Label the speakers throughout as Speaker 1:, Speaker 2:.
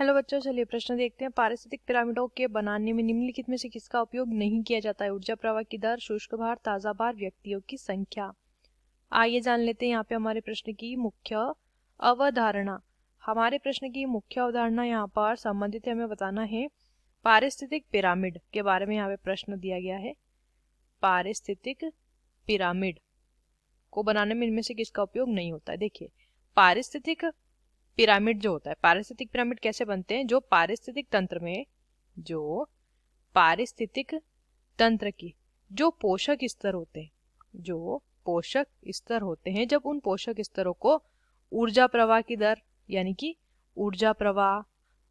Speaker 1: Hello बच्चों, चलिए प्रश्न देखते हैं। पारिस्थितिक पिरामिडों के बनाने में निम्नलिखित में से किसका उपयोग नहीं किया जाता है? ऊर्जा प्रवाह की दर, शुष्क भार, ताजा भार, व्यक्तियों की संख्या। आइए जान लेते हैं यहाँ पे हमारे प्रश्न की मुख्य अवधारणा। हमारे प्रश्न की मुख्य अवधारणा यहाँ पर संबंधित हमें बताना है पारिस्थितिक पिरामिड के बारे में। यहाँ पे प्रश्न दिया गया है, पारिस्थितिक पिरामिड को बनाने में इनमें से किसका उपयोग नहीं होता है। देखिए, पारिस्थितिक पिरामिड जो होता है, पारिस्थितिक पिरामिड कैसे बनते हैं? जो पारिस्थितिक तंत्र की जो पोषक स्तर होते हैं, जब उन पोषक स्तरों को ऊर्जा प्रवाह की दर यानी कि ऊर्जा प्रवाह,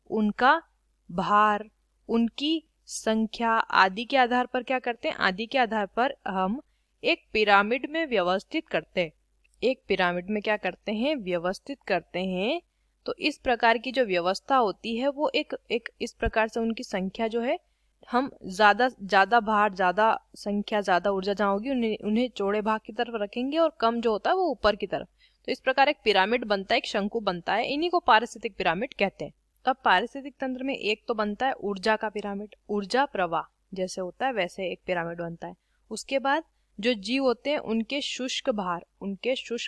Speaker 1: उनका भार, उनकी संख्या आदि के आधार पर क्या करते हैं? आदि के आधार पर हम एक पिरामिड में व्यवस्थित करते हैं। एक पिरामिड में क्या करते हैं? व्यवस्थित करते हैं। तो इस प्रकार की जो व्यवस्था होती है वो एक इस प्रकार से उनकी संख्या जो है, हम ज्यादा भार, ज्यादा संख्या, ज्यादा ऊर्जा जहाँ होगी उन्हें चौड़े भाग की तरफ रखेंगे और कम जो होता है वो ऊपर की तरफ। तो इस प्रकार एक पिरामिड बनता है, एक शंकु बनता है। इन्हीं को पारिस्थितिक पिरामिड कहते हैं। अब पारिस्थितिक तंत्र में एक तो बनता है ऊर्जा का पिरामिड, ऊर्जा प्रवाह जैसे होता है वैसे एक पिरामिड बनता है। उसके बाद जो जीव होते हैं उनके शुष्क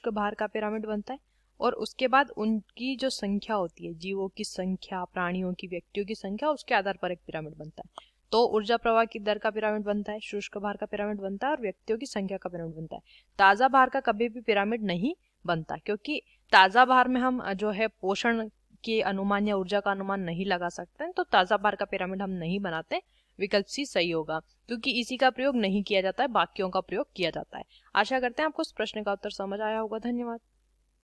Speaker 1: भार का पिरामिड बनता है। और उसके बाद उनकी जो संख्या होती है, जीवों की संख्या, प्राणियों की, व्यक्तियों की संख्या, उसके आधार पर एक पिरामिड बनता है। तो ऊर्जा प्रवाह की दर का पिरामिड बनता है, शुष्क भार का पिरामिड बनता है और व्यक्तियों की संख्या का पिरामिड बनता है। ताजा भार का कभी भी पिरामिड नहीं बनता, क्योंकि ताजा भार में हम जो है पोषण के अनुमान या ऊर्जा का अनुमान नहीं लगा सकते हैं। तो ताजा भार का पिरामिड हम नहीं बनाते। विकल्प सी सही होगा, क्योंकि इसी का प्रयोग नहीं किया जाता है, बाकियों का प्रयोग किया जाता है। आशा करते हैं आपको इस प्रश्न का उत्तर समझ आया होगा। धन्यवाद।